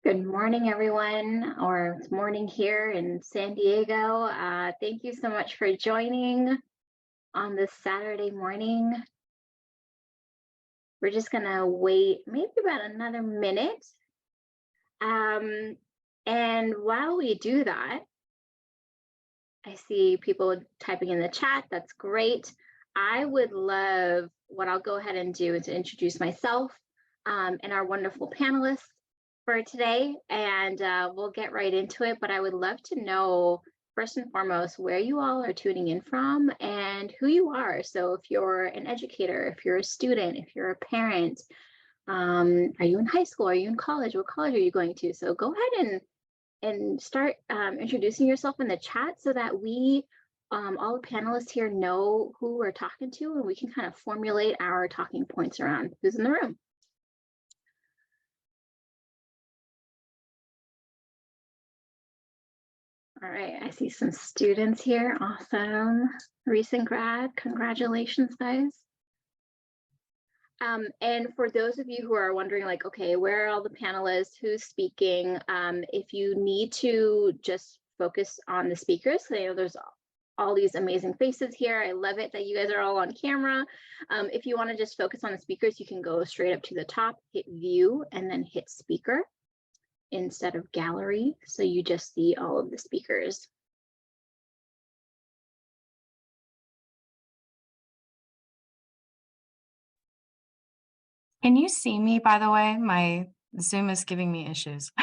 Good morning, everyone, or it's morning here in San Diego. Thank you so much for joining on this Saturday morning. We're just gonna wait maybe about another minute. And while we do that, I see people typing in the chat. That's great. I would love, what I'll go ahead and do is introduce myself and our wonderful panelists for today, and we'll get right into it. But I would love to know, first and foremost, where you all are tuning in from and who you are. So if you're an educator, if you're a student, if you're a parent, are you in high school? Are you in college? What college are you going to? So go ahead and start introducing yourself in the chat so that we, all the panelists here, know who we're talking to, and we can kind of formulate our talking points around who's in the room. All right, I see some students here. Awesome. Recent grad. Congratulations, guys. And for those of you who are wondering, like, okay, where are all the panelists? Who's speaking? If you need to just focus on the speakers, so, you know, there's all these amazing faces here. I love it that you guys are all on camera. If you want to just focus on the speakers, you can go straight up to the top, hit view, and then hit speaker instead of gallery. So you just see all of the speakers. Can you see me, by the way? My Zoom is giving me issues.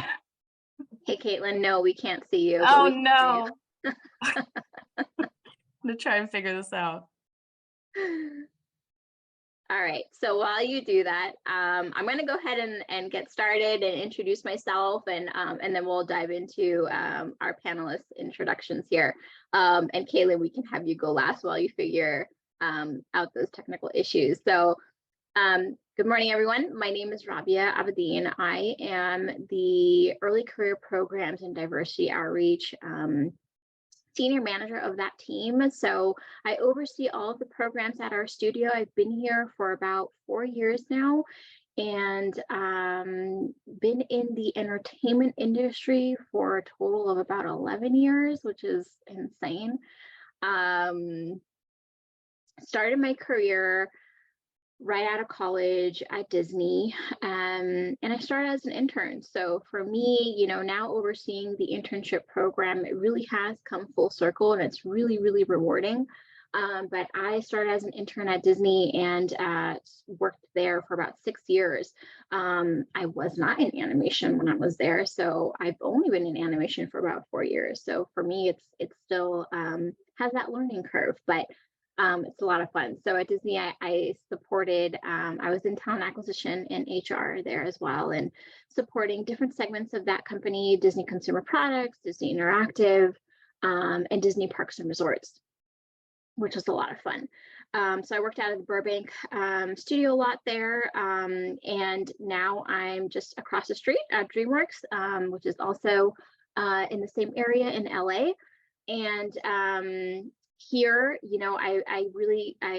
Hey, Caitlin, no, we can't see you. Oh, no. I'm going to try and figure this out. All right, so while you do that, I'm going to go ahead and get started and introduce myself, and then we'll dive into our panelists' introductions here. And Caitlin, we can have you go last while you figure out those technical issues. So good morning, everyone. My name is Rabia Abedin. I am the Early Career Programs and Diversity Outreach senior manager of that team. So I oversee all of the programs at our studio. I've been here for about 4 years now, and been in the entertainment industry for a total of about 11 years, which is insane. Started my career right out of college at Disney, and I started as an intern. So for me, you know, now overseeing the internship program, it really has come full circle, and it's really, really rewarding. But I started as an intern at Disney and worked there for about 6 years. I was not in animation when I was there, so I've only been in animation for about 4 years. So for me, it's still has that learning curve, but it's a lot of fun. So at Disney, I supported, I was in talent acquisition and HR there as well, and supporting different segments of that company: Disney Consumer Products, Disney Interactive, and Disney Parks and Resorts, which was a lot of fun. So I worked out of the Burbank studio a lot there, and now I'm just across the street at DreamWorks, which is also in the same area in LA. And here, you know, I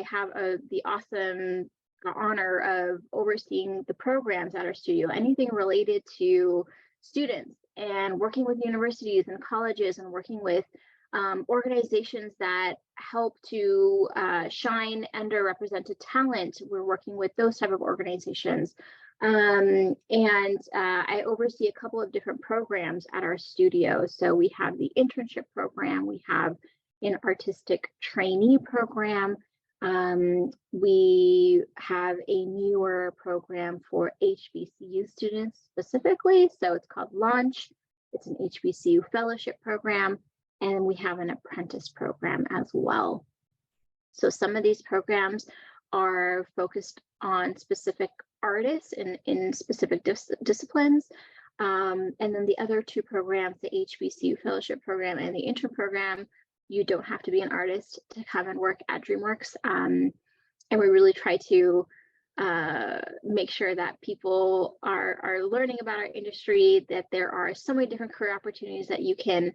have the awesome honor of overseeing the programs at our studio, anything related to students, and working with universities and colleges, and working with organizations that help to shine underrepresented talent. We're working with those type of organizations. And I oversee a couple of different programs at our studio. So we have the internship program, we have an artistic trainee program. We have a newer program for HBCU students specifically. So it's called Launch. It's an HBCU fellowship program. And we have an apprentice program as well. So some of these programs are focused on specific artists in specific disciplines. And then the other two programs, the HBCU fellowship program and the intern program, you don't have to be an artist to come and work at DreamWorks. And we really try to make sure that people are learning about our industry, that there are so many different career opportunities that you can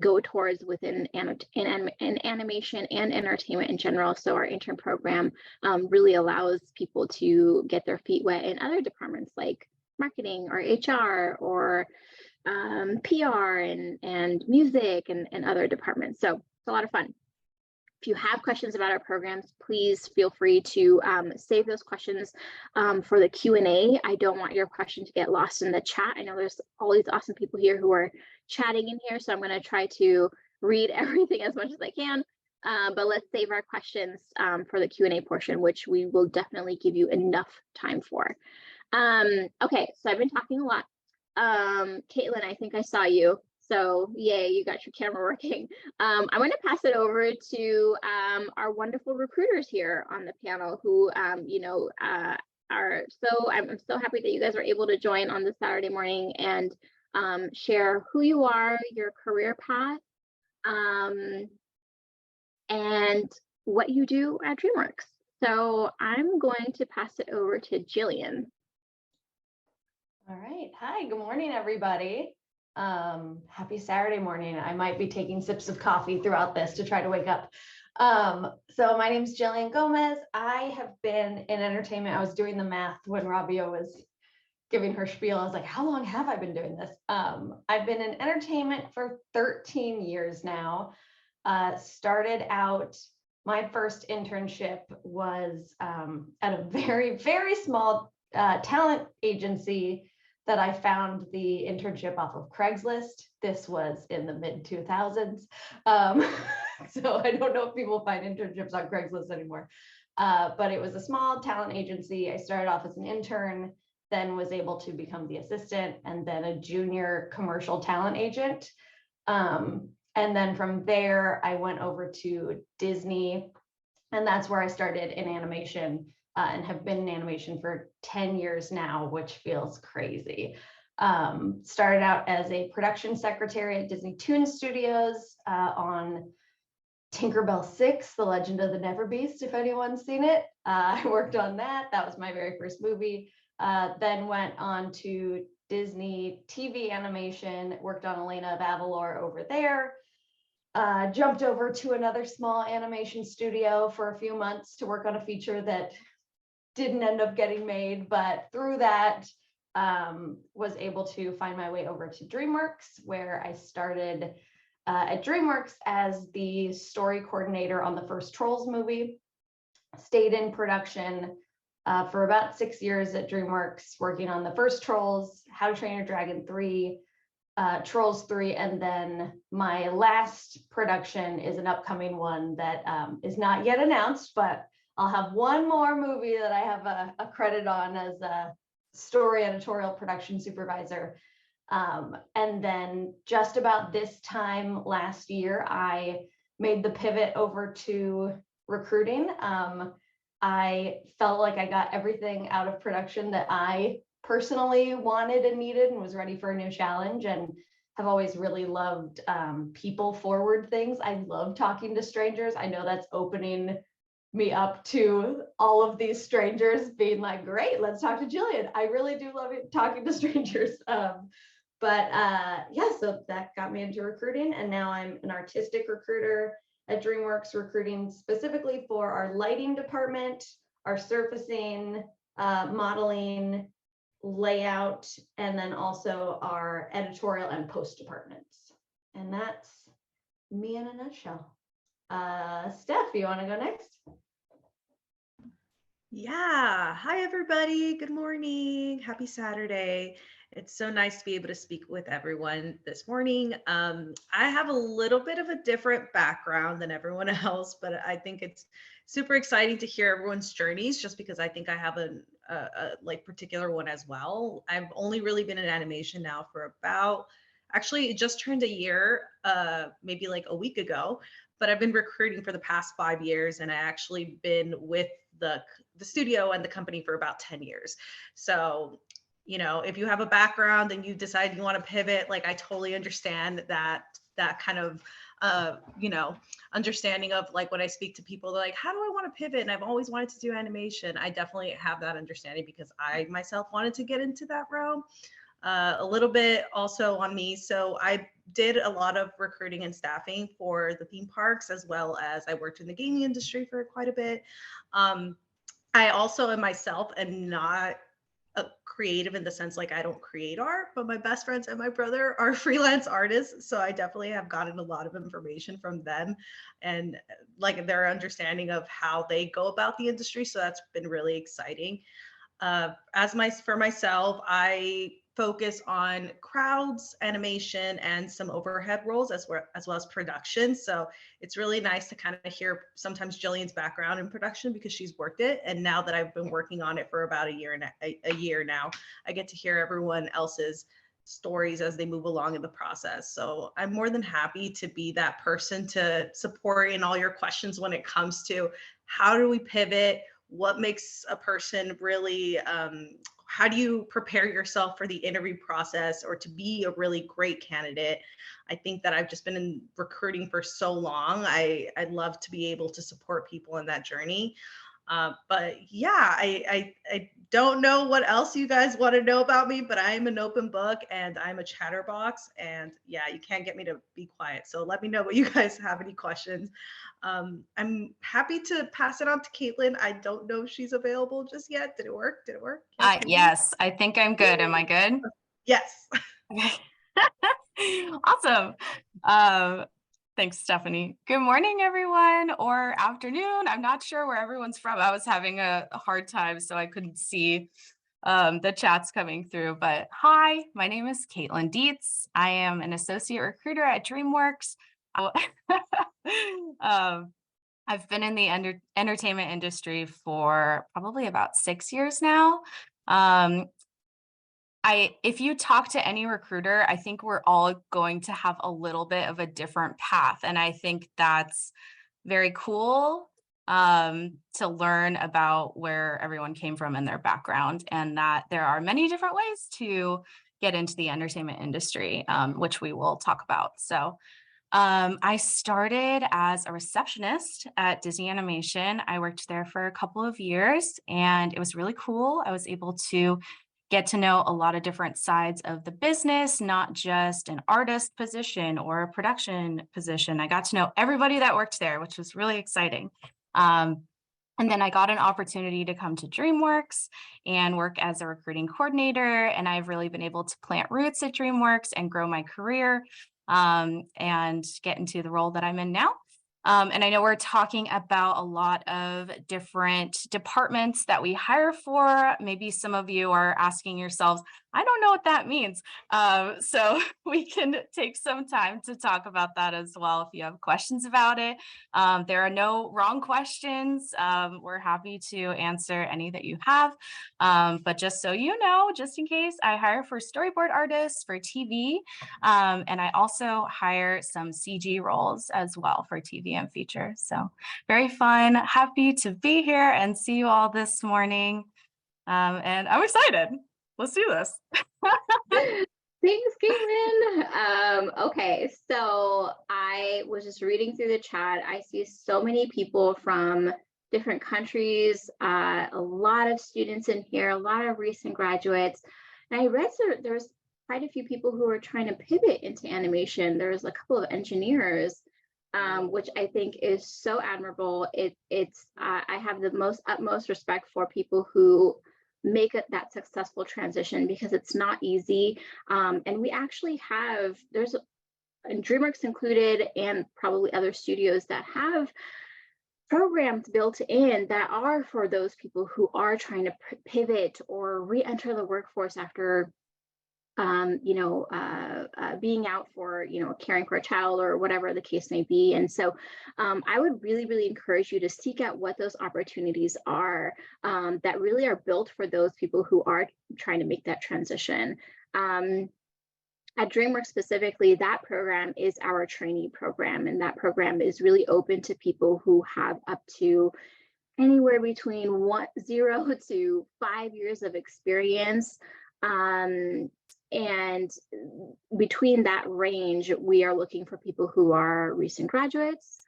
go towards within animation and entertainment in general. So our intern program really allows people to get their feet wet in other departments like marketing or HR or PR and music and other departments. So it's a lot of fun. If you have questions about our programs, please feel free to save those questions for the Q&A. I don't want your question to get lost in the chat. I know there's all these awesome people here who are chatting in here, so I'm going to try to read everything as much as I can. But let's save our questions for the Q&A portion, which we will definitely give you enough time for. Okay, so I've been talking a lot. Caitlin, I think I saw you. So yay, you got your camera working. I'm going to pass it over to our wonderful recruiters here on the panel who, are so, I'm so happy that you guys were able to join on this Saturday morning and share who you are, your career path, and what you do at DreamWorks. So I'm going to pass it over to Jillian. All right. Hi, good morning, everybody. Happy Saturday morning. I might be taking sips of coffee throughout this to try to wake up. So my name is Jillian Gomez. I have been in entertainment. I was doing the math when Rabia was giving her spiel. I was like, how long have I been doing this? I've been in entertainment for 13 years now. Started out, my first internship was at a very, very small talent agency that I found the internship off of Craigslist. This was in the mid 2000s. So I don't know if people find internships on Craigslist anymore, but it was a small talent agency. I started off as an intern, then was able to become the assistant and then a junior commercial talent agent. And then from there, I went over to Disney, and that's where I started in animation. And have been in animation for 10 years now, which feels crazy. Started out as a production secretary at Disney Toon Studios on Tinkerbell 6, The Legend of the Never Beast, if anyone's seen it. I worked on that. That was my very first movie. Then went on to Disney TV animation, worked on Elena of Avalor over there. Jumped over to another small animation studio for a few months to work on a feature that didn't end up getting made, but through that was able to find my way over to DreamWorks, where I started at DreamWorks as the story coordinator on the first Trolls movie. Stayed in production for about 6 years at DreamWorks, working on the first Trolls, How to Train Your Dragon 3, Trolls 3, and then my last production is an upcoming one that is not yet announced, but I'll have one more movie that I have a credit on as a story editorial production supervisor. And then just about this time last year, I made the pivot over to recruiting. I felt like I got everything out of production that I personally wanted and needed and was ready for a new challenge, and have always really loved people forward things. I love talking to strangers. I know that's opening me up to all of these strangers being like, great, let's talk to Jillian. I really do love talking to strangers. Yeah, so that got me into recruiting, and now I'm an artistic recruiter at DreamWorks, recruiting specifically for our lighting department, our surfacing, modeling, layout, and then also our editorial and post departments. And that's me in a nutshell. Steph, you want to go next? Yeah. Hi, everybody. Good morning. Happy Saturday. It's so nice to be able to speak with everyone this morning. I have a little bit of a different background than everyone else, but I think it's super exciting to hear everyone's journeys, just because I think I have a like particular one as well. I've only really been in animation now for about, actually it just turned a year, maybe like a week ago, but I've been recruiting for the past 5 years, and I actually been with the studio and the company for about 10 years. So, you know, if you have a background and you decide you want to pivot, like I totally understand that kind of, you know, understanding of like when I speak to people, they're like, how do I want to pivot? And I've always wanted to do animation. I definitely have that understanding because I myself wanted to get into that realm. A little bit also on me. So I did a lot of recruiting and staffing for the theme parks, as well as I worked in the gaming industry for quite a bit. I also myself am not a creative in the sense like I don't create art, but my best friends and my brother are freelance artists. So I definitely have gotten a lot of information from them and like their understanding of how they go about the industry. So that's been really exciting. For myself, I focus on crowds, animation, and some overhead roles as well as production. So it's really nice to kind of hear sometimes Jillian's background in production because she's worked it. And now that I've been working on it for about a year now, I get to hear everyone else's stories as they move along in the process. So I'm more than happy to be that person to support in all your questions when it comes to how do we pivot, what makes a person really, how do you prepare yourself for the interview process or to be a really great candidate? I think that I've just been in recruiting for so long. I'd love to be able to support people in that journey. But yeah, I don't know what else you guys want to know about me, but I'm an open book and I'm a chatterbox. And yeah, you can't get me to be quiet. So let me know what you guys have any questions. I'm happy to pass it on to Caitlin. I don't know if she's available just yet. Did it work? Did it work? Yes, I think I'm good. Am I good? Yes. Okay. Awesome. Thanks, Stephanie. Good morning, everyone, or afternoon. I'm not sure where everyone's from. I was having a hard time, so I couldn't see the chats coming through. But hi, my name is Caitlin Dietz. I am an associate recruiter at DreamWorks. I've been in the entertainment industry for probably about 6 years now. If you talk to any recruiter, I think we're all going to have a little bit of a different path. And I think that's very cool to learn about where everyone came from and their background, and that there are many different ways to get into the entertainment industry, which we will talk about. So I started as a receptionist at Disney Animation. I worked there for a couple of years and it was really cool. I was able to get to know a lot of different sides of the business, not just an artist position or a production position. I got to know everybody that worked there, which was really exciting. And then I got an opportunity to come to DreamWorks and work as a recruiting coordinator. And I've really been able to plant roots at DreamWorks and grow my career and get into the role that I'm in now. And I know we're talking about a lot of different departments that we hire for. Maybe some of you are asking yourselves, I don't know what that means. So we can take some time to talk about that as well if you have questions about it. There are no wrong questions. We're happy to answer any that you have. But just so you know, just in case, I hire for storyboard artists for TV. And I also hire some CG roles as well for TV and feature. So very fun. Happy to be here and see you all this morning. And I'm excited. Let's do this. Thanks, Caitlin. Okay, so I was just reading through the chat. I see so many people from different countries, a lot of students in here, a lot of recent graduates. And I read there's quite a few people who are trying to pivot into animation. There's a couple of engineers, which I think is so admirable. I have the utmost respect for people who make that successful transition because it's not easy. And we actually and DreamWorks included, and probably other studios that have programs built in that are for those people who are trying to pivot or re-enter the workforce after being out for, caring for a child or whatever the case may be. And so I would really, really encourage you to seek out what those opportunities are that really are built for those people who are trying to make that transition. At DreamWorks specifically, that program is our trainee program, and that program is really open to people who have up to anywhere between 0 to 5 years of experience. And between that range, we are looking for people who are recent graduates,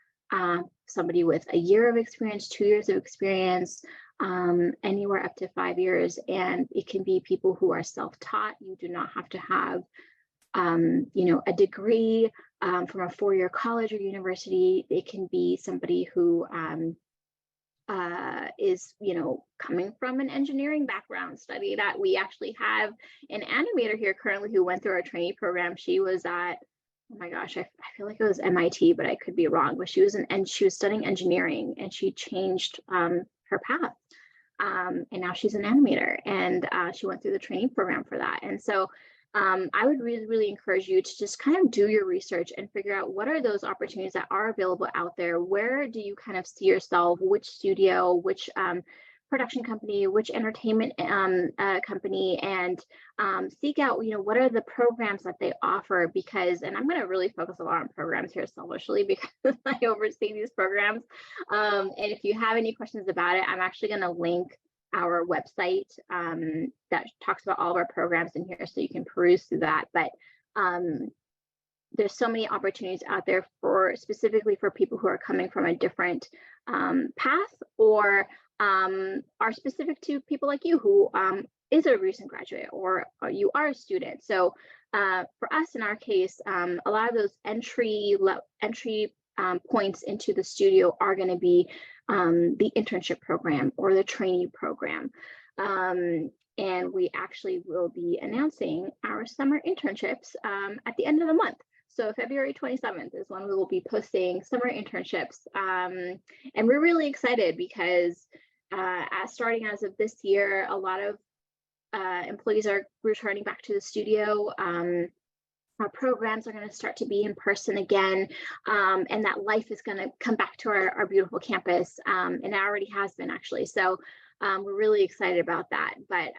somebody with a year of experience, 2 years of experience, anywhere up to 5 years. And it can be people who are self-taught. You do not have to have, a degree from a 4-year college or university. It can be somebody who is, coming from an engineering background, study that. We actually have an animator here currently who went through our trainee program. She was at, oh my gosh, I feel like it was MIT, but I could be wrong. But she was studying engineering, and she changed her path. And now she's an animator, and she went through the training program for that. And so I would really, really encourage you to just kind of do your research and figure out what are those opportunities that are available out there. Where do you kind of see yourself? Which studio, which production company, which entertainment company, and seek out, what are the programs that they offer? Because, and I'm going to really focus a lot on programs here selfishly because I oversee these programs. And if you have any questions about it, I'm actually going to link our website that talks about all of our programs in here, so you can peruse through that. But there's so many opportunities out there for specifically for people who are coming from a different path, or are specific to people like you who is a recent graduate, or you are a student. So for us, in our case, a lot of those entry points into the studio are going to be the internship program or the trainee program. And we actually will be announcing our summer internships at the end of the month. So February 27th is when we will be posting summer internships. And we're really excited because starting as of this year, a lot of employees are returning back to the studio. Our programs are going to start to be in person again, and that life is going to come back to our beautiful campus, and it already has been, actually. So we're really excited about that. But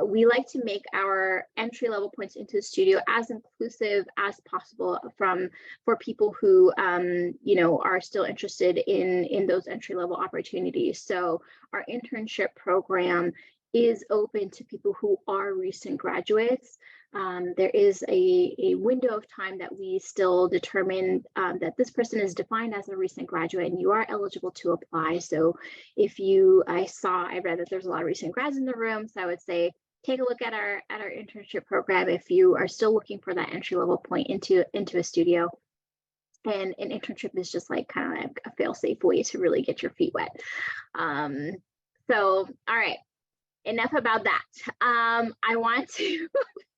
we like to make our entry-level points into the studio as inclusive as possible for people who are still interested in those entry-level opportunities. So our internship program is open to people who are recent graduates. There is a window of time that we still determine that this person is defined as a recent graduate, and you are eligible to apply. So if I read that there's a lot of recent grads in the room, so I would say take a look at our internship program if you are still looking for that entry level point into a studio. And an internship is just like kind of like a fail-safe way to really get your feet wet. So, all right, enough about that. I want to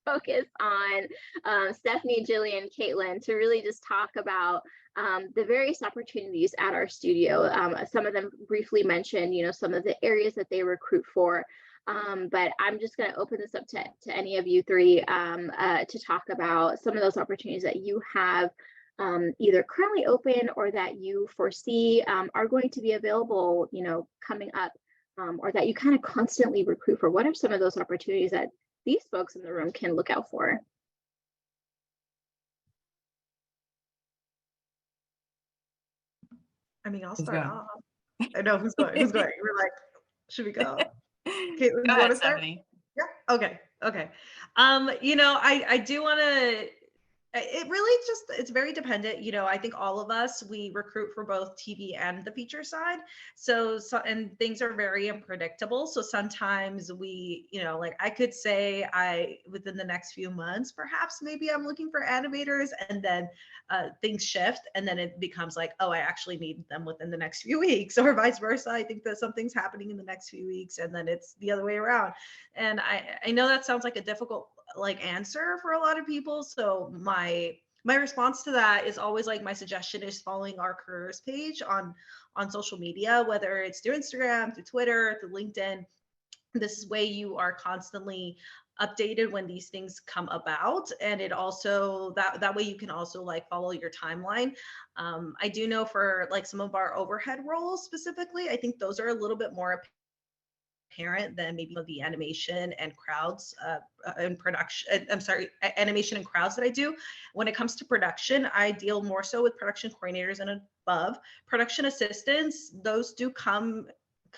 focus on Stephanie, Jillian, Caitlin to really just talk about the various opportunities at our studio. Some of them briefly mentioned, some of the areas that they recruit for. But I'm just going to open this up to any of you three to talk about some of those opportunities that you have either currently open or that you foresee are going to be available, coming up, or that you kind of constantly recruit for. What are some of those opportunities that these folks in the room can look out for? I mean, I'll start off. I know who's going. Who's going? We're like, should we go? Caitlin, you want to start? Stephanie. Yeah. Okay. I do want to. It really it's very dependent. I think all of us, we recruit for both TV and the feature side. So and things are very unpredictable. So sometimes we, like I could say within the next few months, perhaps maybe I'm looking for animators, and then things shift, and then it becomes like, oh, I actually need them within the next few weeks, or vice versa. I think that something's happening in the next few weeks, and then it's the other way around. And I know that sounds like a difficult answer for a lot of people. So my response to that is always my suggestion is following our careers page on social media, whether it's through Instagram, through Twitter, through LinkedIn. This is way you are constantly updated when these things come about, and it also that way you can also follow your timeline. I do know for some of our overhead roles specifically, I think those are a little bit more apparent than maybe the animation and crowds and production. Animation and crowds that I do. When it comes to production, I deal more so with production coordinators and above. Production assistants, those do come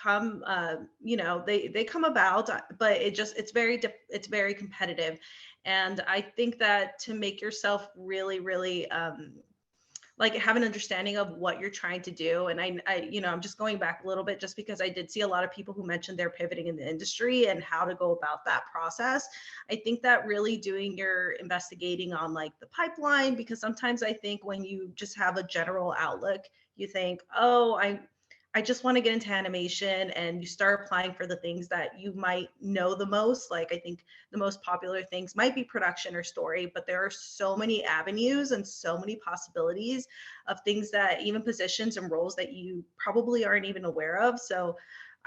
they come about, but it's very competitive. And I think that to make yourself really, really have an understanding of what you're trying to do. And I'm just going back a little bit just because I did see a lot of people who mentioned they're pivoting in the industry and how to go about that process. I think that really doing your investigating on the pipeline, because sometimes I think when you just have a general outlook, you think, oh, I just want to get into animation, and you start applying for the things that you might know the most. Like, I think the most popular things might be production or story, but there are so many avenues and so many possibilities of things, that even positions and roles that you probably aren't even aware of. So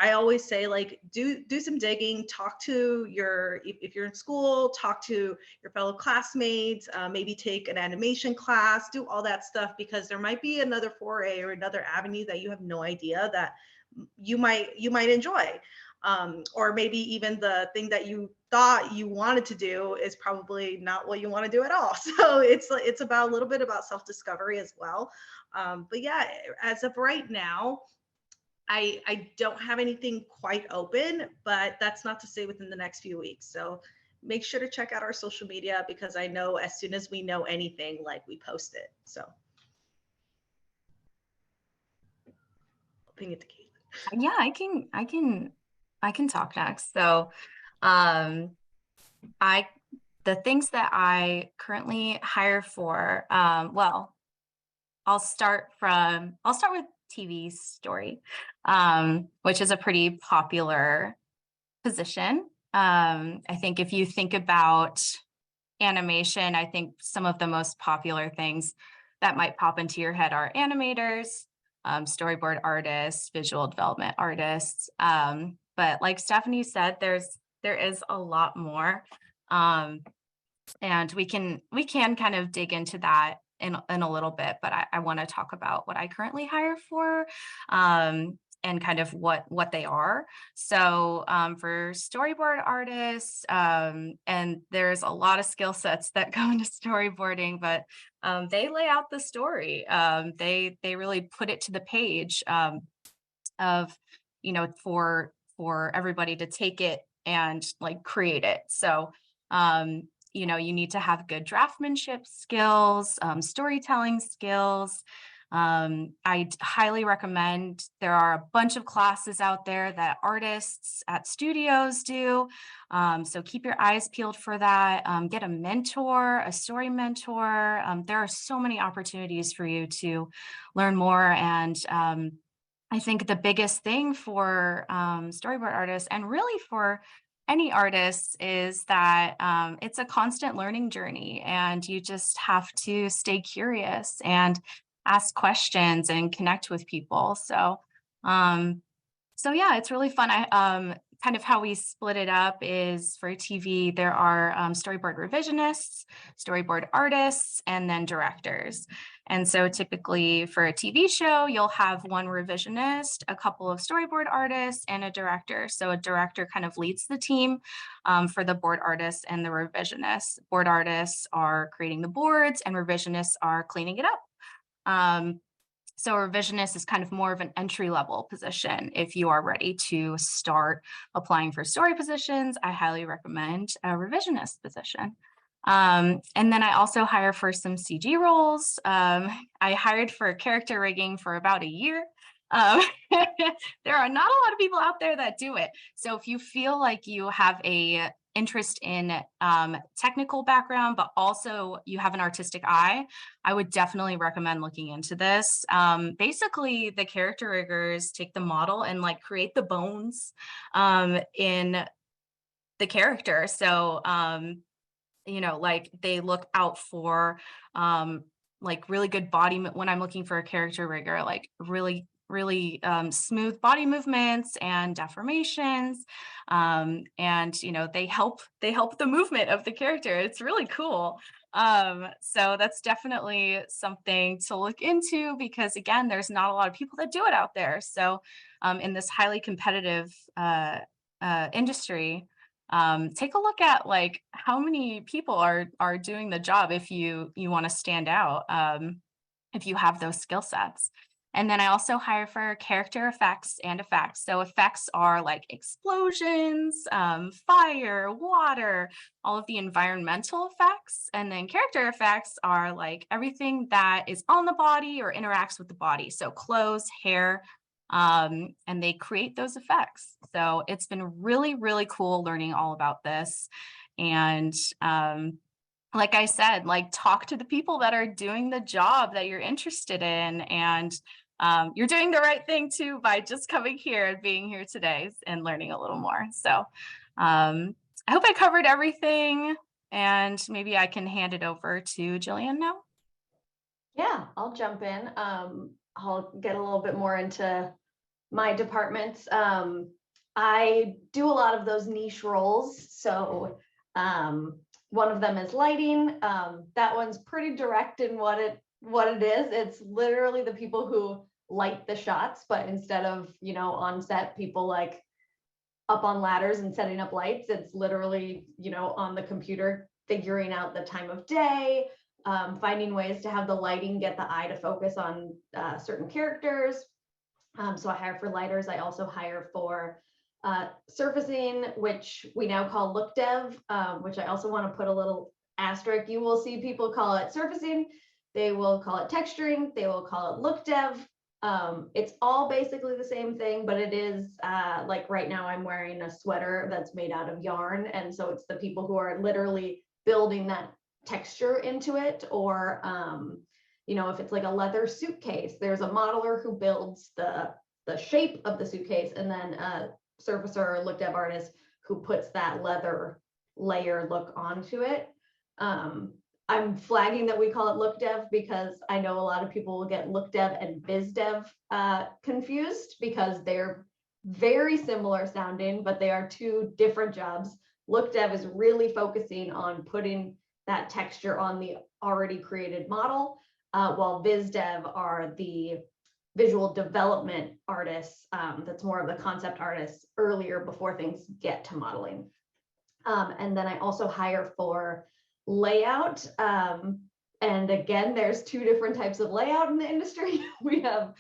I always say, like, do some digging, talk to your, if you're in school, talk to your fellow classmates, maybe take an animation class, do all that stuff, because there might be another foray or another avenue that you have no idea that you might enjoy. Or maybe even the thing that you thought you wanted to do is probably not what you want to do at all. So it's about a little bit about self-discovery as well. But yeah, as of right now, I don't have anything quite open, but that's not to say within the next few weeks. So make sure to check out our social media, because I know as soon as we know anything, like, we post it. So I'll ping it to Caitlin. Yeah, I can talk next. So, um, I the things that I currently hire for, well, I'll start with TV story, which is a pretty popular position. I think if you think about animation, I think some of the most popular things that might pop into your head are animators, storyboard artists, visual development artists. But like Stephanie said, there is a lot more. And we can kind of dig into that in a little bit, but I want to talk about what I currently hire for, and kind of what they are. So for storyboard artists, and there's a lot of skill sets that go into storyboarding, but they lay out the story. They really put it to the page, of, for everybody to take it and like create it. So you need to have good draftsmanship skills, storytelling skills. I highly recommend, there are a bunch of classes out there that artists at studios do. So keep your eyes peeled for that. Get a mentor, a story mentor. There are so many opportunities for you to learn more. And I think the biggest thing for storyboard artists, and really for any artist, is that it's a constant learning journey, and you just have to stay curious and ask questions and connect with people. So yeah, it's really fun. I kind of how we split it up is, for TV, there are storyboard revisionists, storyboard artists, and then directors. And so typically for a TV show, you'll have one revisionist, a couple of storyboard artists, and a director. So a director kind of leads the team for the board artists and the revisionists. Board artists are creating the boards, and revisionists are cleaning it up. So a revisionist is kind of more of an entry-level position. If you are ready to start applying for story positions, I highly recommend a revisionist position. And then I also hire for some CG roles. I hired for character rigging for about a year. There are not a lot of people out there that do it. So if you feel like you have a interest in technical background, but also you have an artistic eye, I would definitely recommend looking into this. Basically, the character riggers take the model and like create the bones in the character. So like they look out for like really good body when I'm looking for a character rigger, like really smooth body movements and deformations, and they help the movement of the character. It's really cool. So that's definitely something to look into, because again, there's not a lot of people that do it out there. So in this highly competitive industry, take a look at like how many people are doing the job, if you want to stand out, if you have those skill sets. And then I also hire for character effects and effects. So effects are like explosions, fire, water, all of the environmental effects. And then character effects are like everything that is on the body or interacts with the body. So clothes, hair, and they create those effects. So it's been really, really cool learning all about this. And like I said, like talk to the people that are doing the job that you're interested in, and you're doing the right thing too by just coming here and being here today and learning a little more. So I hope I covered everything, and maybe I can hand it over to Jillian now. Yeah, I'll jump in. I'll get a little bit more into my departments. I do a lot of those niche roles. So one of them is lighting. That one's pretty direct in what it is. It's literally the people who light the shots, but instead of, on set, people like up on ladders and setting up lights, it's literally, on the computer, figuring out the time of day, finding ways to have the lighting get the eye to focus on certain characters. So I hire for lighters. I also hire for surfacing, which we now call look dev, which I also want to put a little asterisk. You will see people call it surfacing. They will call it texturing. They will call it look dev. It's all basically the same thing, but it is like right now I'm wearing a sweater that's made out of yarn. And so it's the people who are literally building that texture into it, or if it's like a leather suitcase, there's a modeler who builds the shape of the suitcase, and then a surfacer or look dev artist who puts that leather layer look onto it. I'm flagging that we call it look dev because I know a lot of people will get look dev and biz dev confused, because they're very similar sounding, but they are two different jobs. Look dev is really focusing on putting that texture on the already created model, while biz dev are the visual development artists. That's more of the concept artists earlier before things get to modeling. And then I also hire for layout. And again, there's two different types of layout in the industry. We have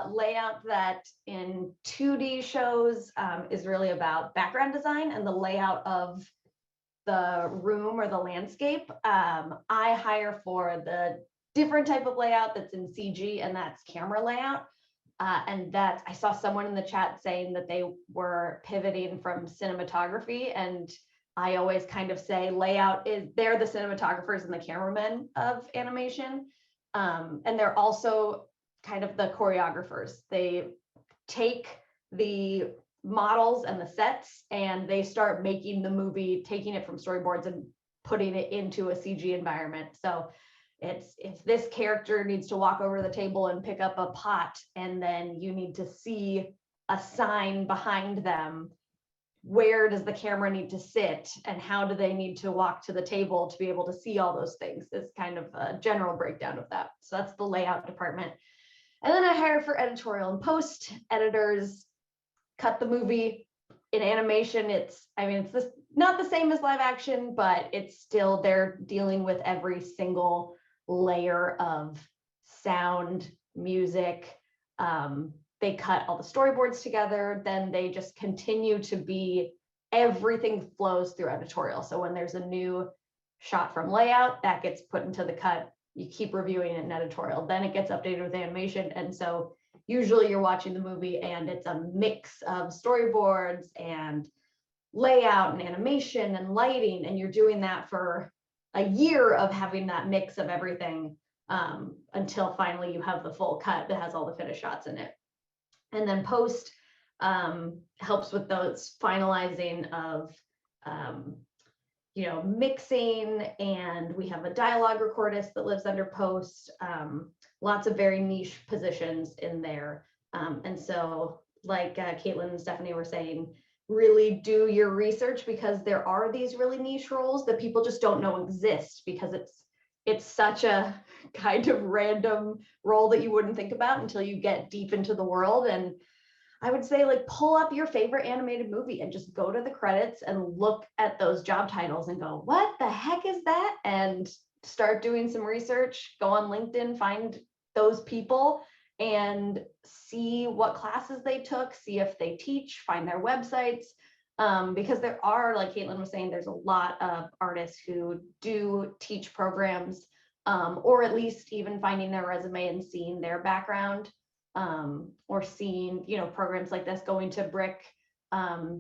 layout that in 2D shows is really about background design and the layout of the room or the landscape. I hire for the different type of layout that's in CG, and that's camera layout. And that's, I saw someone in the chat saying that they were pivoting from cinematography, and I always kind of say layout is, they're the cinematographers and the cameramen of animation. And they're also kind of the choreographers. They take the models and the sets and they start making the movie, taking it from storyboards and putting it into a CG environment. So it's, if this character needs to walk over the table and pick up a pot, and then you need to see a sign behind them, where does the camera need to sit and how do they need to walk to the table to be able to see all those things, is kind of a general breakdown of that. So that's the layout department. And then I hire for editorial and post. Editors cut the movie. In animation, it's not the same as live action, but it's still, they're dealing with every single layer of sound, music. They cut all the storyboards together, then they just continue to be, everything flows through editorial. So when there's a new shot from layout, that gets put into the cut, you keep reviewing it in editorial, then it gets updated with animation. And so usually you're watching the movie and it's a mix of storyboards and layout and animation and lighting, and you're doing that for a year of having that mix of everything, until finally you have the full cut that has all the finished shots in it. And then post helps with those finalizing of mixing, and we have a dialogue recordist that lives under post. Lots of very niche positions in there. And so like Caitlin and Stephanie were saying, really do your research, because there are these really niche roles that people just don't know exist, because it's such a kind of random role that you wouldn't think about until you get deep into the world. And I would say, like, pull up your favorite animated movie and just go to the credits and look at those job titles and go, what the heck is that? And start doing some research, go on LinkedIn, find those people and see what classes they took, see if they teach, find their websites. Because there are, like Caitlin was saying, there's a lot of artists who do teach programs, or at least even finding their resume and seeing their background, or seeing, programs like this, going to Brick,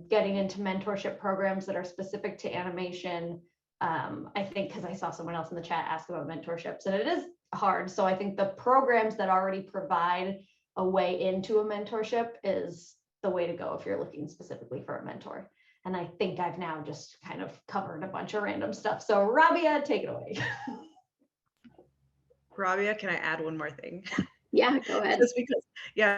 getting into mentorship programs that are specific to animation. I think, because I saw someone else in the chat ask about mentorships, and it is hard. So I think the programs that already provide a way into a mentorship is the way to go if you're looking specifically for a mentor. And I think I've now just kind of covered a bunch of random stuff. So Rabia, take it away. Rabia, can I add one more thing? Yeah, go ahead.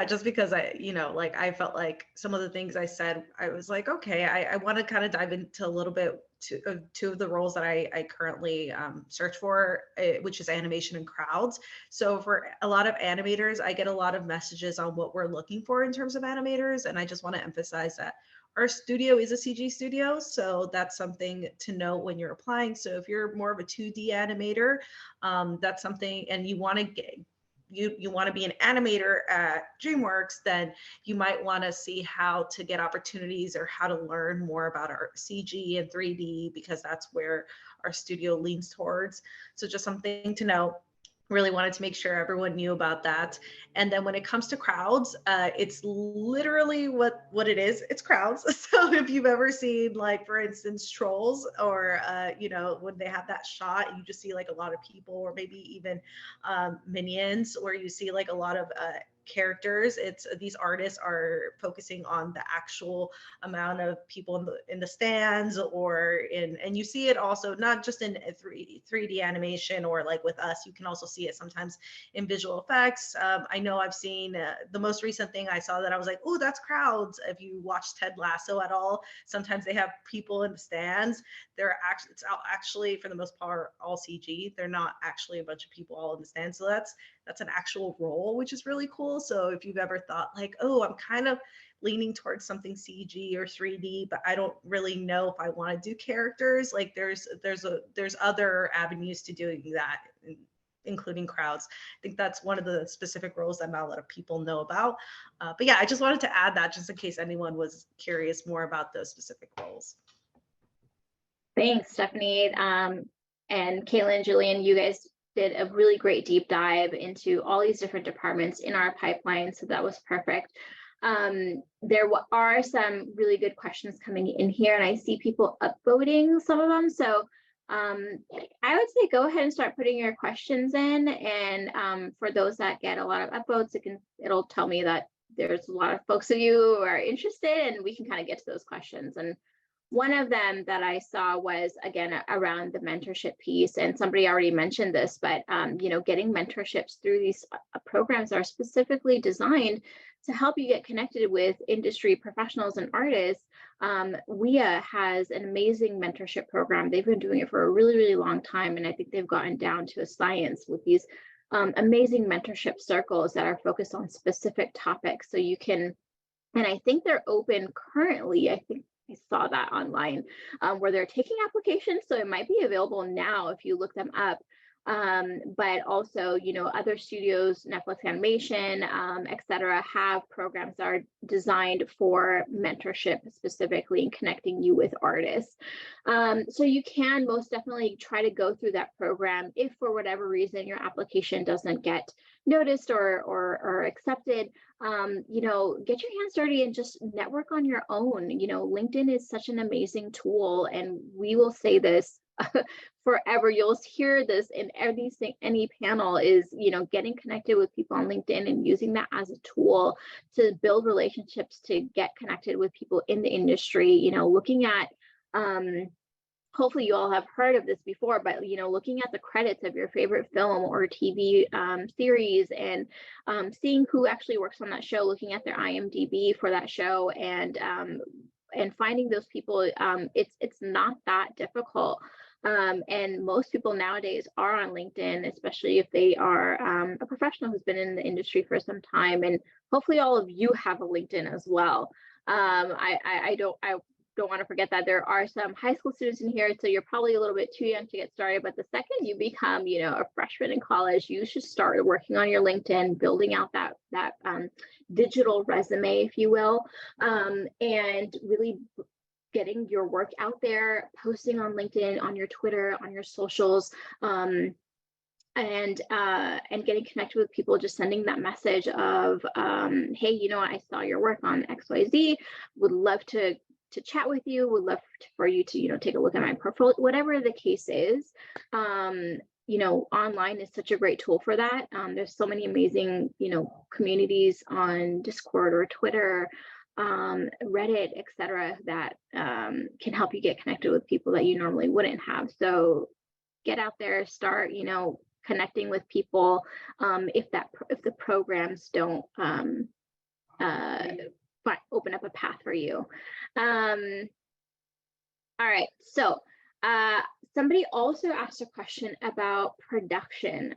just because I, like I felt like some of the things I said, I was like, okay, I want to kind of dive into a little bit to two of the roles that I currently search for, which is animation and crowds. So for a lot of animators, I get a lot of messages on what we're looking for in terms of animators. And I just want to emphasize that our studio is a CG studio. So that's something to know when you're applying. So if you're more of a 2D animator, that's something, and you want to get, you want to be an animator at DreamWorks, then you might want to see how to get opportunities or how to learn more about our CG and 3D, because that's where our studio leans towards. So just something to know. Really wanted to make sure everyone knew about that. And then when it comes to crowds, it's literally what it is. It's crowds. So if you've ever seen, like, for instance, Trolls, or when they have that shot, you just see like a lot of people, or maybe even Minions, where you see like a lot of characters. It's these artists are focusing on the actual amount of people in the stands, and you see it also not just in 3D animation, or like with us, you can also see it sometimes in visual effects. I know I've seen the most recent thing I saw that I was like, oh, that's crowds. If you watch Ted Lasso at all, sometimes they have people in the stands. It's actually for the most part all CG. They're not actually a bunch of people all in the stands. So that's an actual role, which is really cool. So if you've ever thought like, oh, I'm kind of leaning towards something CG or 3D, but I don't really know if I want to do characters, like there's other avenues to doing that, including crowds. I think that's one of the specific roles that not a lot of people know about. But yeah, I just wanted to add that just in case anyone was curious more about those specific roles. Thanks, Stephanie. And Kaylin, Julian, you guys did a really great deep dive into all these different departments in our pipeline. So that was perfect. There are some really good questions coming in here, and I see people upvoting some of them. So I would say go ahead and start putting your questions in. And for those that get a lot of upvotes, it'll tell me that there's a lot of folks of you who are interested, and we can kind of get to those questions. And one of them that I saw was, again, around the mentorship piece, and somebody already mentioned this, but getting mentorships through these programs are specifically designed to help you get connected with industry professionals and artists. WIA has an amazing mentorship program. They've been doing it for a really, really long time, and I think they've gotten down to a science with these amazing mentorship circles that are focused on specific topics. So you can, and I think they're open currently, I think I saw that online, where they're taking applications. So it might be available now if you look them up. But also, other studios, Netflix Animation, et cetera, have programs that are designed for mentorship specifically and connecting you with artists. So you can most definitely try to go through that program if for whatever reason your application doesn't get noticed or accepted. Get your hands dirty and just network on your own. LinkedIn is such an amazing tool, and we will say this forever. You'll hear this in any panel is, getting connected with people on LinkedIn and using that as a tool to build relationships, to get connected with people in the industry, looking at, hopefully you all have heard of this before, but looking at the credits of your favorite film or TV series, and seeing who actually works on that show, looking at their IMDb for that show, and finding those people. It's not that difficult. And most people nowadays are on LinkedIn, especially if they are a professional who's been in the industry for some time. And hopefully all of you have a LinkedIn as well. I don't want to forget that there are some high school students in here, so you're probably a little bit too young to get started. But the second you become, a freshman in college, you should start working on your LinkedIn, building out that digital resume, if you will, and really getting your work out there, posting on LinkedIn, on your Twitter, on your socials, and getting connected with people, just sending that message of, hey, I saw your work on XYZ, would love to chat with you, would love for you to, take a look at my portfolio, whatever the case is. online is such a great tool for that. There's so many amazing, communities on Discord or Twitter, Reddit, etc., that can help you get connected with people that you normally wouldn't have. So get out there, start, connecting with people, if the programs don't open up a path for you. All right, so somebody also asked a question about production.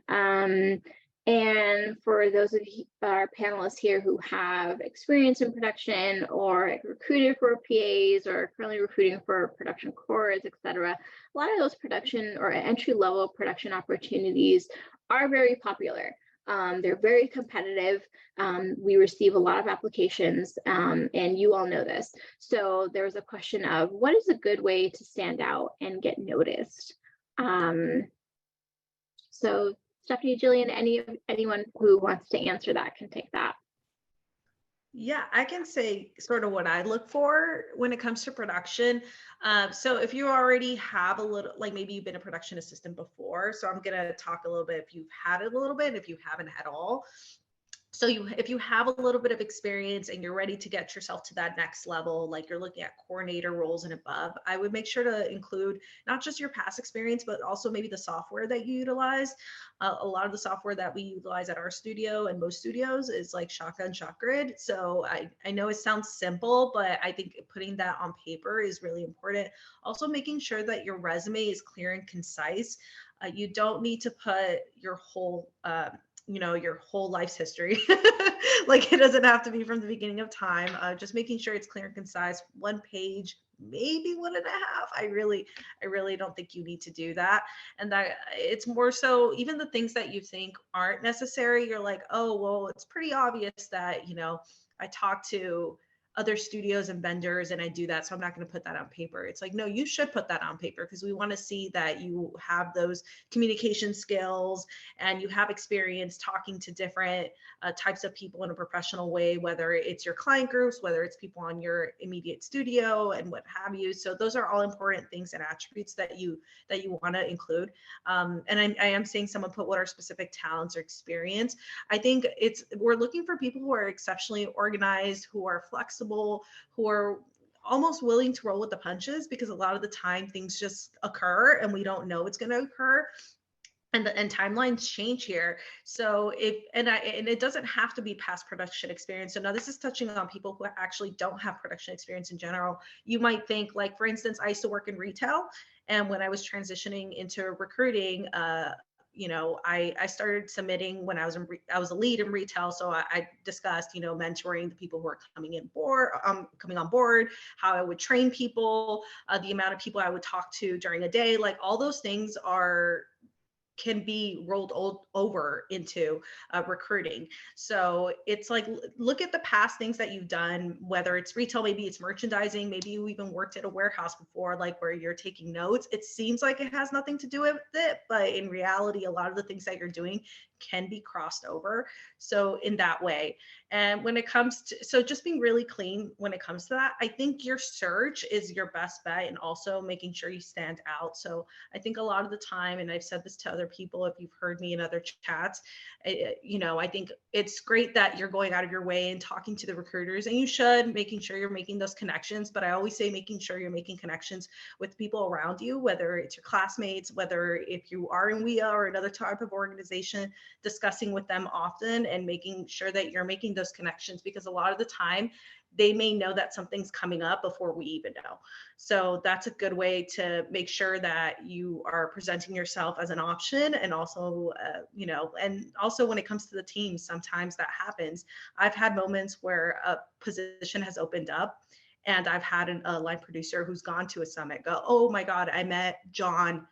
And for those of our panelists here who have experience in production or recruited for PAs or currently recruiting for production cores, et cetera, a lot of those production or entry-level production opportunities are very popular. They're very competitive. We receive a lot of applications, and you all know this. So there was a question of what is a good way to stand out and get noticed? So Stephanie, Jillian, anyone who wants to answer that can take that. Yeah, I can say sort of what I look for when it comes to production. So if you already have a little, like maybe you've been a production assistant before, so I'm going to talk a little bit if you've had it a little bit, if you haven't at all. So if you have a little bit of experience and you're ready to get yourself to that next level, like you're looking at coordinator roles and above, I would make sure to include not just your past experience, but also maybe the software that you utilize. A lot of the software that we utilize at our studio and most studios is like Shotgun ShotGrid. So I know it sounds simple, but I think putting that on paper is really important. Also making sure that your resume is clear and concise. You don't need to put your whole your whole life's history. Like it doesn't have to be from the beginning of time. Just making sure it's clear and concise, 1 page, maybe 1.5. I really don't think you need to do that. And that it's more so even the things that you think aren't necessary, you're like, oh, well, it's pretty obvious that, I talked to other studios and vendors and I do that, so I'm not going to put that on paper. It's like, no, you should put that on paper because we want to see that you have those communication skills and you have experience talking to different types of people in a professional way, whether it's your client groups, whether it's people on your immediate studio and what have you. So those are all important things and attributes that you want to include. And I am saying someone put what are specific talents or experience. I think we're looking for people who are exceptionally organized, who are flexible, who are almost willing to roll with the punches, because a lot of the time things just occur and we don't know it's going to occur. And timelines change here. So and it doesn't have to be past production experience. So now this is touching on people who actually don't have production experience in general. You might think, like, for instance, I used to work in retail. And when I was transitioning into recruiting, I started submitting when I was a lead in retail. So I discussed, mentoring the people who are coming on board, how I would train people, the amount of people I would talk to during a day, like all those things can be rolled over into recruiting. So it's like, look at the past things that you've done, whether it's retail, maybe it's merchandising, maybe you even worked at a warehouse before, like where you're taking notes. It seems like it has nothing to do with it, but in reality, a lot of the things that you're doing can be crossed over. So in that way. And when it comes to, so just being really clean when it comes to that, I think your search is your best bet, and also making sure you stand out. So I think a lot of the time, and I've said this to other people, if you've heard me in other chats, I think it's great that you're going out of your way and talking to the recruiters, and you should, making sure you're making those connections. But I always say making sure you're making connections with people around you, whether it's your classmates, whether if you are in WIA or another type of organization, discussing with them often and making sure that you're making those connections, because a lot of the time they may know that something's coming up before we even know. So that's a good way to make sure that you are presenting yourself as an option. And also, and also when it comes to the team, sometimes that happens. I've had moments where a position has opened up and I've had a line producer who's gone to a summit go, oh my God, I met John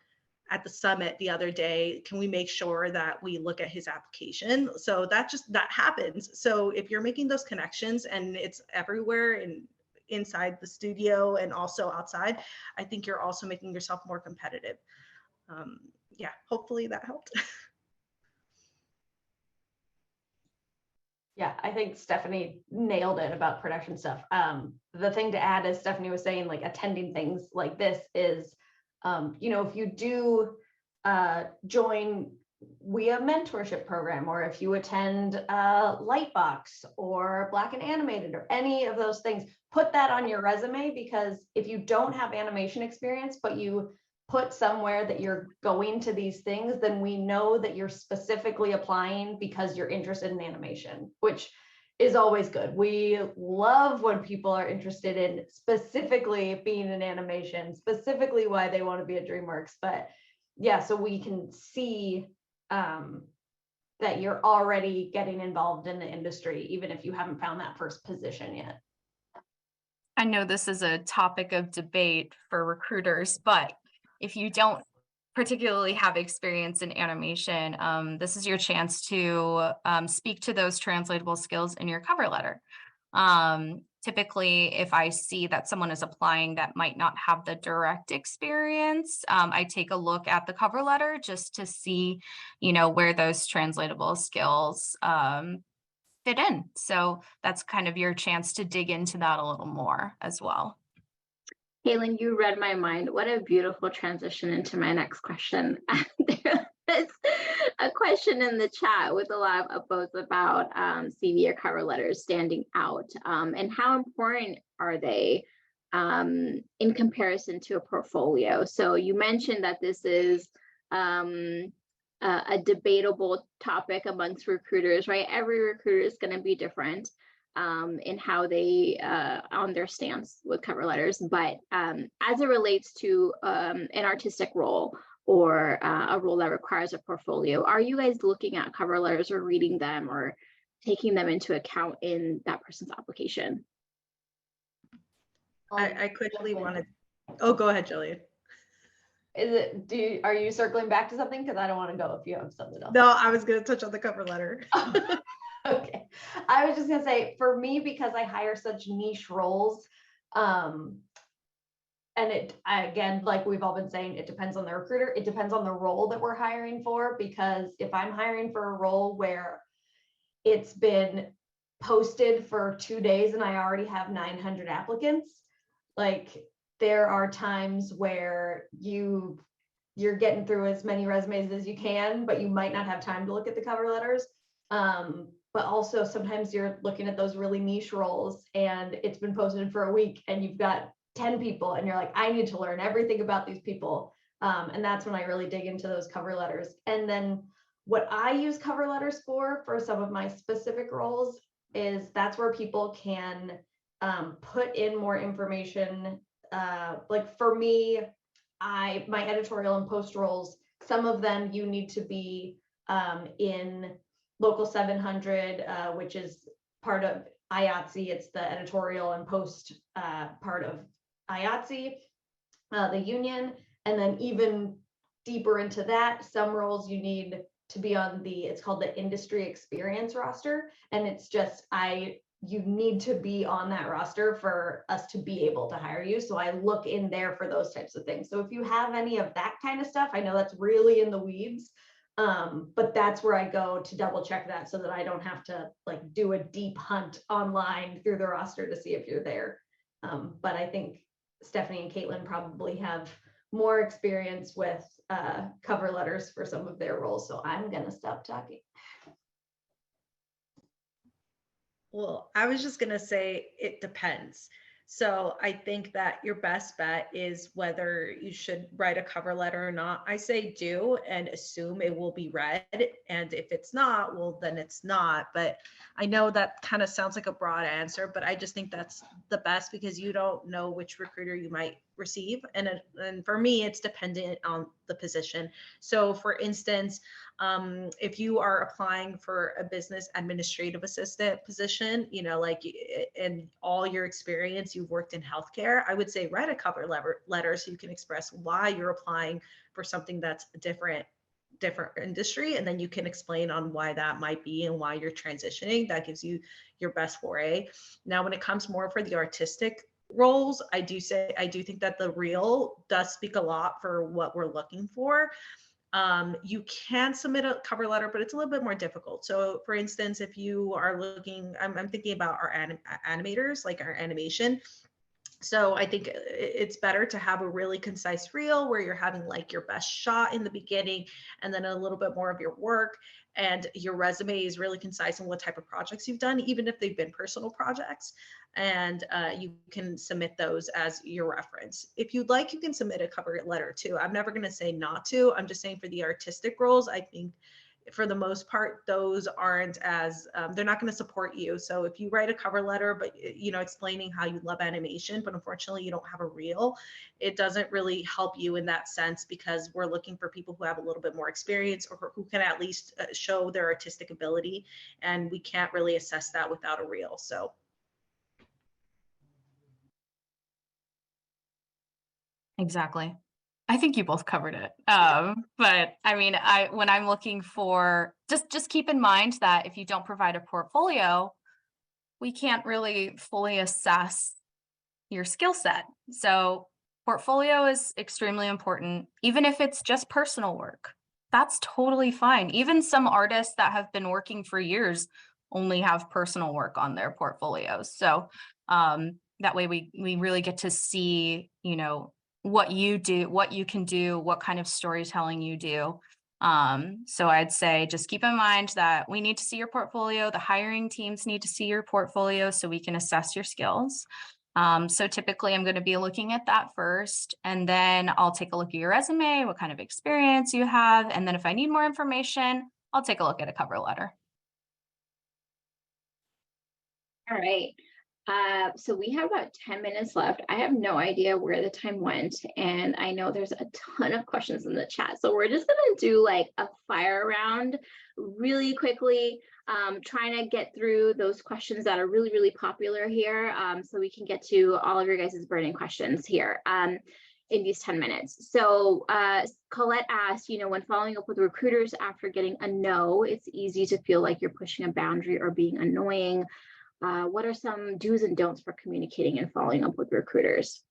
at the summit the other day. Can we make sure that we look at his application? So that happens. So if you're making those connections, and it's everywhere and inside the studio and also outside, I think you're also making yourself more competitive. Hopefully that helped. Yeah, I think Stephanie nailed it about production stuff. The thing to add, as Stephanie was saying, like attending things like this is, if you do join we have mentorship program, or if you attend Lightbox or Black and Animated or any of those things, put that on your resume, because if you don't have animation experience, but you put somewhere that you're going to these things, then we know that you're specifically applying because you're interested in animation, which is always good. We love when people are interested in specifically being in animation, specifically why they want to be at DreamWorks. But yeah, so we can see that you're already getting involved in the industry, even if you haven't found that first position yet. I know this is a topic of debate for recruiters, but if you don't particularly have experience in animation, this is your chance to speak to those translatable skills in your cover letter. Typically, if I see that someone is applying that might not have the direct experience, I take a look at the cover letter just to see, where those translatable skills fit in. So that's kind of your chance to dig into that a little more as well. Kaylin, you read my mind. What a beautiful transition into my next question. There's a question in the chat with a lot of upvotes about CV or cover letters standing out, and how important are they in comparison to a portfolio? So you mentioned that this is a debatable topic amongst recruiters, right? Every recruiter is going to be different in how they on their stance with cover letters, but as it relates to an artistic role or a role that requires a portfolio, are you guys looking at cover letters or reading them or taking them into account in that person's application? I quickly wanted, oh, go ahead, Jillian. Are you circling back to something? Because I don't want to go if you have something else. No, I was going to touch on the cover letter. Okay. I was just going to say, for me, because I hire such niche roles, and again, like we've all been saying, it depends on the recruiter. It depends on the role that we're hiring for, because if I'm hiring for a role where it's been posted for 2 days and I already have 900 applicants, like there are times where you're getting through as many resumes as you can, but you might not have time to look at the cover letters. But also sometimes you're looking at those really niche roles and it's been posted for a week and you've got 10 people and you're like, I need to learn everything about these people. And that's when I really dig into those cover letters. And then what I use cover letters for some of my specific roles is that's where people can put in more information. Like for me, my editorial and post roles, some of them you need to be in Local 700, which is part of IATSE. It's the editorial and post part of IATSE, the union. And then even deeper into that, some roles you need to be on it's called the industry experience roster. And it's just, you need to be on that roster for us to be able to hire you. So I look in there for those types of things. So if you have any of that kind of stuff, I know that's really in the weeds, but that's where I go to double check that so that I don't have to like do a deep hunt online through the roster to see if you're there. But I think Stephanie and Caitlin probably have more experience with cover letters for some of their roles. So I'm going to stop talking. Well, I was just going to say it depends. So I think that your best bet is whether you should write a cover letter or not. I say do and assume it will be read. And if it's not, well, then it's not. But I know that kind of sounds like a broad answer, but I just think that's the best because you don't know which recruiter you might receive. And for me, it's dependent on the position. So for instance, if you are applying for a business administrative assistant position, like in all your experience, you've worked in healthcare, I would say write a cover letter so you can express why you're applying for something that's a different industry. And then you can explain on why that might be and why you're transitioning. That gives you your best foray. Now, when it comes more for the artistic roles, I do think that the reel does speak a lot for what we're looking for. You can submit a cover letter, but it's a little bit more difficult. So for instance, if you are looking, I'm thinking about our animators, like our animation. So I think it's better to have a really concise reel where you're having like your best shot in the beginning and then a little bit more of your work, and your resume is really concise on what type of projects you've done, even if they've been personal projects. And you can submit those as your reference. If you'd like, you can submit a cover letter too. I'm never going to say not to. I'm just saying for the artistic roles, I think for the most part, those aren't as, they're not going to support you. So if you write a cover letter, but explaining how you love animation, but unfortunately you don't have a reel, it doesn't really help you in that sense, because we're looking for people who have a little bit more experience or who can at least show their artistic ability. And we can't really assess that without a reel. So. Exactly. I think you both covered it. But I mean, when I'm looking for, just keep in mind that if you don't provide a portfolio, we can't really fully assess your skill set. So portfolio is extremely important, even if it's just personal work. That's totally fine. Even some artists that have been working for years only have personal work on their portfolios. So that way we really get to see, what you do, what you can do, what kind of storytelling you do. So I'd say just keep in mind that we need to see your portfolio. The hiring teams need to see your portfolio so we can assess your skills. So typically I'm going to be looking at that first, and then I'll take a look at your resume, what kind of experience you have. And then if I need more information, I'll take a look at a cover letter. All right. So we have about 10 minutes left. I have no idea where the time went, and I know there's a ton of questions in the chat. So we're just gonna do like a fire round really quickly, trying to get through those questions that are really, really popular here, so we can get to all of your guys' burning questions here in these 10 minutes. So Colette asked, when following up with recruiters after getting a no, it's easy to feel like you're pushing a boundary or being annoying. What are some do's and don'ts for communicating and following up with recruiters?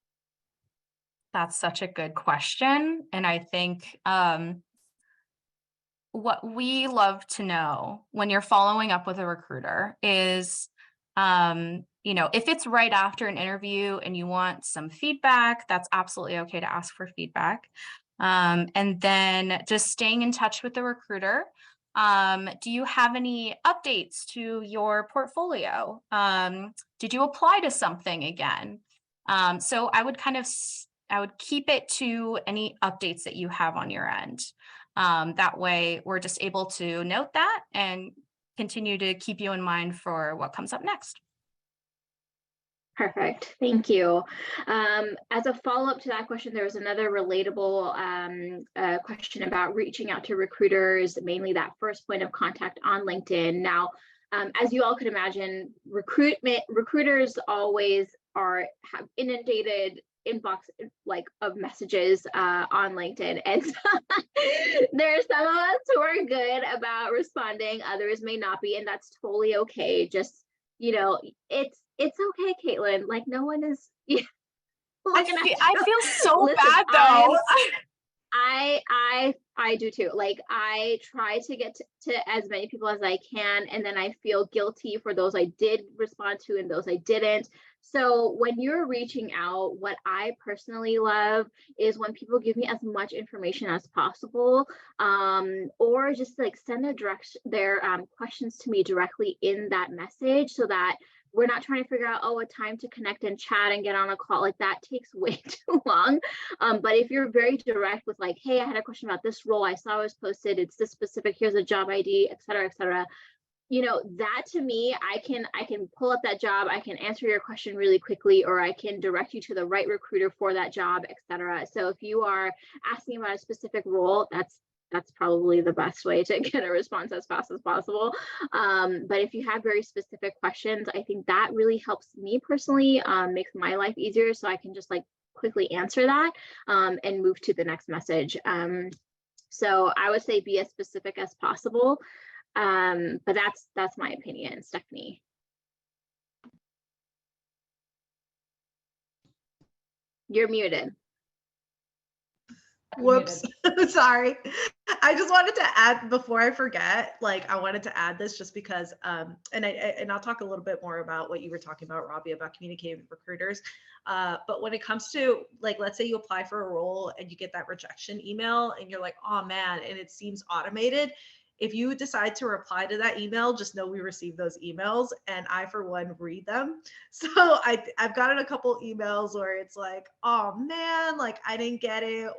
That's such a good question. And I think what we love to know when you're following up with a recruiter is, if it's right after an interview and you want some feedback, that's absolutely okay to ask for feedback. And then just staying in touch with the recruiter. Do you have any updates to your portfolio? Did you apply to something again? So I would keep it to any updates that you have on your end. That way we're just able to note that and continue to keep you in mind for what comes up next. Perfect. Thank you. As a follow-up to that question, there was another relatable question about reaching out to recruiters, mainly that first point of contact on LinkedIn. Now, as you all could imagine, recruiters always have inundated inbox of messages on LinkedIn, and there are some of us who are good about responding, others may not be, and that's totally okay. Just it's okay, Caitlin. Like, no one is. I feel so bad though. I do too. Like, I try to get to as many people as I can, and then I feel guilty for those I did respond to and those I didn't. So when you're reaching out, what I personally love is when people give me as much information as possible, or just like send their questions to me directly in that message, so that we're not trying to figure out, a time to connect and chat and get on a call. Like, that takes way too long. But if you're very direct with like, hey, I had a question about this role, I saw it was posted, it's this specific, here's a job ID, et cetera, that to me, I can pull up that job, I can answer your question really quickly, or I can direct you to the right recruiter for that job, et cetera. So if you are asking about a specific role, that's probably the best way to get a response as fast as possible. But if you have very specific questions, I think that really helps me personally, makes my life easier, so I can just like quickly answer that and move to the next message. So I would say be as specific as possible. But that's my opinion. Stephanie. You're muted. Whoops. Sorry. I just wanted to add before I forget, like I wanted to add this just because and I'll talk a little bit more about what you were talking about, Robbie, about communicating with recruiters. But when it comes to, like, let's say you apply for a role and you get that rejection email and you're like, oh man, and it seems automated. If you decide to reply to that email, just know we receive those emails, and I, for one, read them. So I've gotten a couple emails where it's like, oh man, like I didn't get it,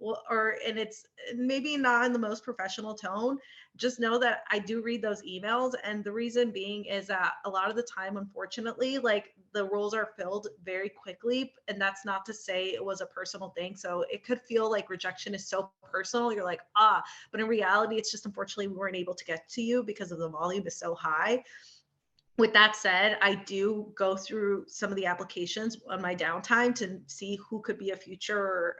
and it's maybe not in the most professional tone. Just know that I do read those emails, and the reason being is that a lot of the time, unfortunately, like the roles are filled very quickly, and that's not to say it was a personal thing. So it could feel like rejection is so personal. You're like, but in reality, it's just unfortunately we weren't able to get to you because of the volume is so high. With that said, I do go through some of the applications on my downtime to see who could be a future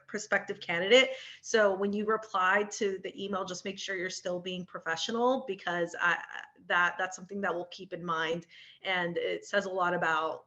prospective candidate. So when you reply to the email, just make sure you're still being professional, because that's something that we'll keep in mind. And it says a lot about,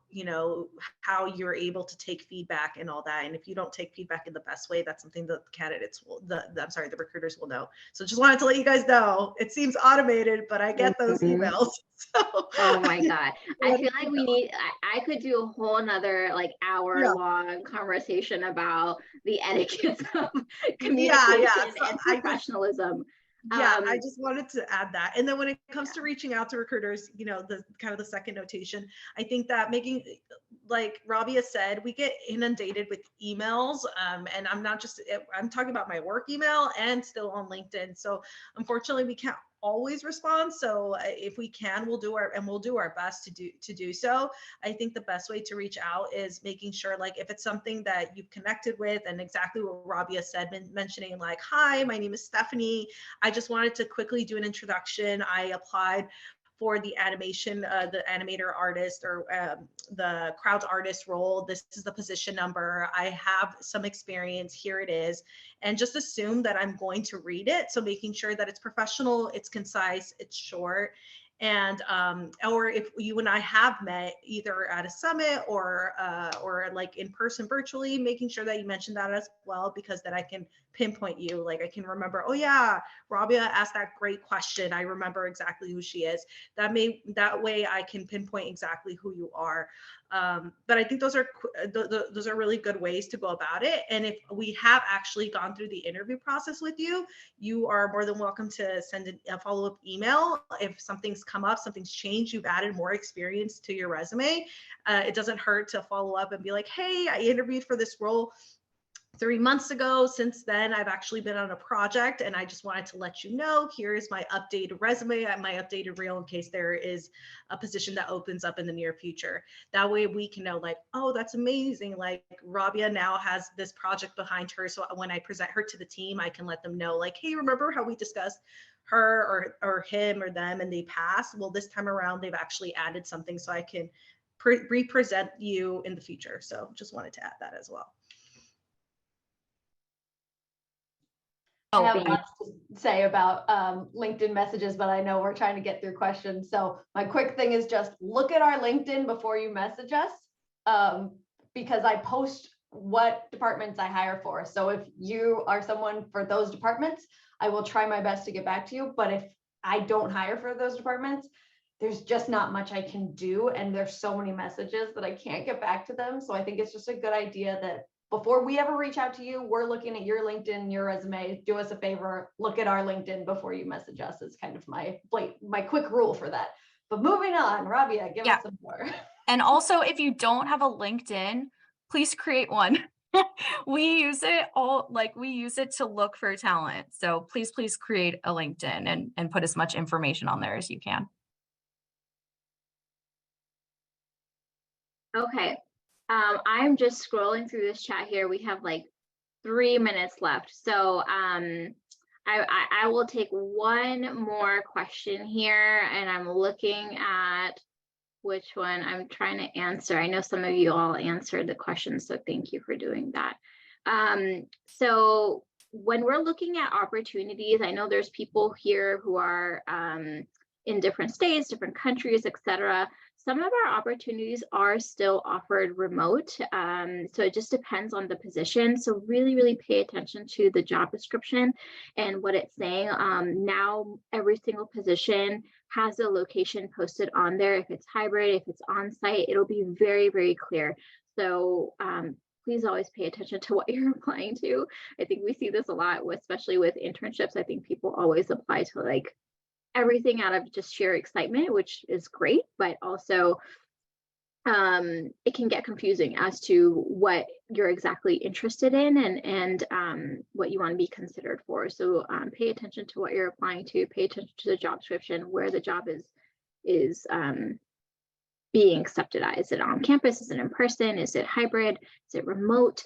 how you're able to take feedback and all that. And if you don't take feedback in the best way, that's something that the candidates will, the recruiters will know. So just wanted to let you guys know, it seems automated, but I get those emails. So, oh my God. I feel like I could do a whole nother like hour long conversation about the etiquette of communication and professionalism. I just wanted to add that. And then when it comes to reaching out to recruiters, the kind of the second notation, I think that making, like Robbie has said, we get inundated with emails. And I'm talking about my work email and still on LinkedIn. So unfortunately we can't always respond. So if we can, we'll do our best to do so. I think the best way to reach out is making sure, like, if it's something that you've connected with, and exactly what Robbie has said, mentioning like, hi, my name is Stephanie. I just wanted to quickly do an introduction. I applied for the animation, the animator artist, or the crowd artist role. This is the position number. I have some experience. Here it is. And just assume that I'm going to read it. So making sure that it's professional, it's concise, it's short. And or if you and I have met either at a summit or like in person virtually, making sure that you mention that as well, because then I can pinpoint you. Like I can remember, oh yeah, Rabia asked that great question. I remember exactly who she is. That way I can pinpoint exactly who you are. But I think those are really good ways to go about it. And if we have actually gone through the interview process with you, you are more than welcome to send a follow-up email. If something's come up, something's changed, you've added more experience to your resume, it doesn't hurt to follow up and be like, hey, I interviewed for this role 3 months ago. Since then, I've actually been on a project, and I just wanted to let you know, here is my updated resume, my updated reel, in case there is a position that opens up in the near future. That way we can know, like, oh, that's amazing. Like Rabia now has this project behind her. So when I present her to the team, I can let them know, like, hey, remember how we discussed her or him or them in the past? Well, this time around, they've actually added something, so I can represent you in the future. So just wanted to add that as well. I have lots to say about LinkedIn messages, but I know we're trying to get through questions. So my quick thing is just look at our LinkedIn before you message us, because I post what departments I hire for. So if you are someone for those departments, I will try my best to get back to you. But if I don't hire for those departments, there's just not much I can do. And there's so many messages that I can't get back to them. So I think it's just a good idea that before we ever reach out to you, we're looking at your LinkedIn, your resume. Do us a favor, look at our LinkedIn before you message us. Is kind of my quick rule for that. But moving on, Rabia, give us some more. And also, if you don't have a LinkedIn, please create one. We use it to look for talent. So please create a LinkedIn and put as much information on there as you can. Okay. I'm just scrolling through this chat here. We have like 3 minutes left. So I will take one more question here, and I'm looking at which one I'm trying to answer. I know some of you all answered the question, so thank you for doing that. So when we're looking at opportunities, I know there's people here who are in different states, different countries, etc. some of our opportunities are still offered remote. So it just depends on the position. So really, really pay attention to the job description and what it's saying. Now every single position has a location posted on there. If it's hybrid, if it's on site, it'll be very, very clear. So please always pay attention to what you're applying to. I think we see this a lot, especially with internships. I think people always apply to like everything out of just sheer excitement, which is great, but also it can get confusing as to what you're exactly interested in and what you want to be considered for. So pay attention to what you're applying to, pay attention to the job description, where the job is being accepted at. Is it on campus? Is it in person? Is it hybrid? Is it remote?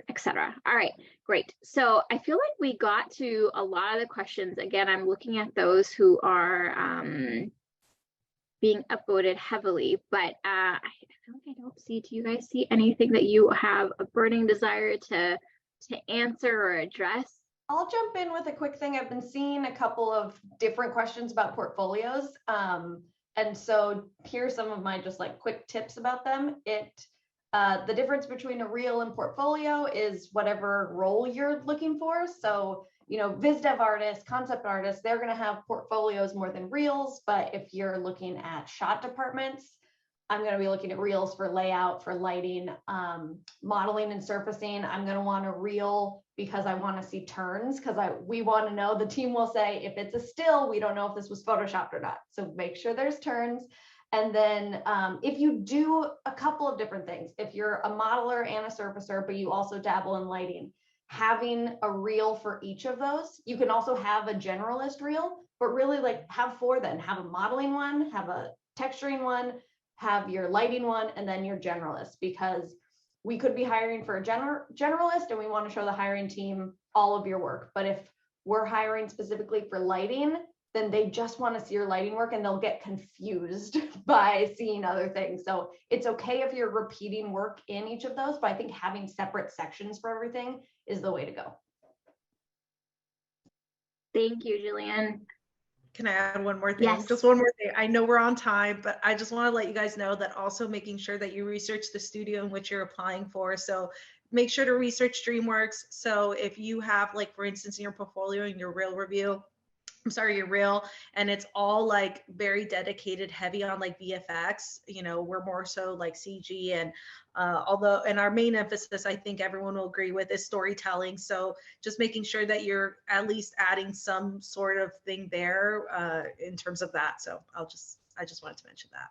Etc. All right, great. So I feel like we got to a lot of the questions. Again, I'm looking at those who are being upvoted heavily, but I feel like I don't see, do you guys see anything that you have a burning desire to answer or address? I'll jump in with a quick thing. I've been seeing a couple of different questions about portfolios. And so here's some of my just like quick tips about them. The difference between a reel and portfolio is whatever role you're looking for. So, you know, biz dev artists, concept artists, they're going to have portfolios more than reels. But if you're looking at shot departments, I'm going to be looking at reels for layout, for lighting, modeling and surfacing. I'm going to want a reel because I want to see turns, because we want to know, the team will say, if it's a still, we don't know if this was photoshopped or not. So make sure there's turns. And then if you do a couple of different things, if you're a modeler and a surfacer, but you also dabble in lighting, having a reel for each of those. You can also have a generalist reel, but really like have four then. Have a modeling one, have a texturing one, have your lighting one, and then your generalist, because we could be hiring for a generalist and we want to show the hiring team all of your work. But if we're hiring specifically for lighting, then they just want to see your lighting work and they'll get confused by seeing other things. So it's okay if you're repeating work in each of those, but I think having separate sections for everything is the way to go. Thank you, Jillian. Can I add one more thing? Yes. Just one more thing. I know we're on time, but I just want to let you guys know that also making sure that you research the studio in which you're applying for. So make sure to research DreamWorks. So if you have, like, for instance, in your portfolio, in your reel review, your reel, and it's all like very dedicated, heavy on like VFX, you know, we're more so like CG, and and our main emphasis, I think everyone will agree with, is storytelling. So just making sure that you're at least adding some sort of thing there in terms of that. So I just wanted to mention that.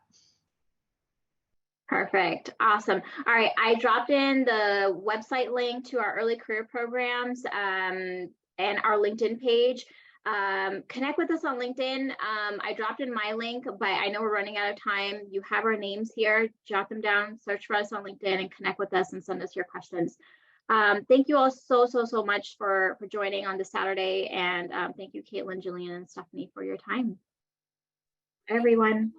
Perfect. Awesome. All right. I dropped in the website link to our early career programs and our LinkedIn page. Connect with us on LinkedIn. I dropped in my link, but I know we're running out of time. You have our names here. Jot them down, search for us on LinkedIn, and connect with us and send us your questions. Thank you all so much for joining on this Saturday. And thank you, Caitlin, Jillian, and Stephanie, for your time. Everyone.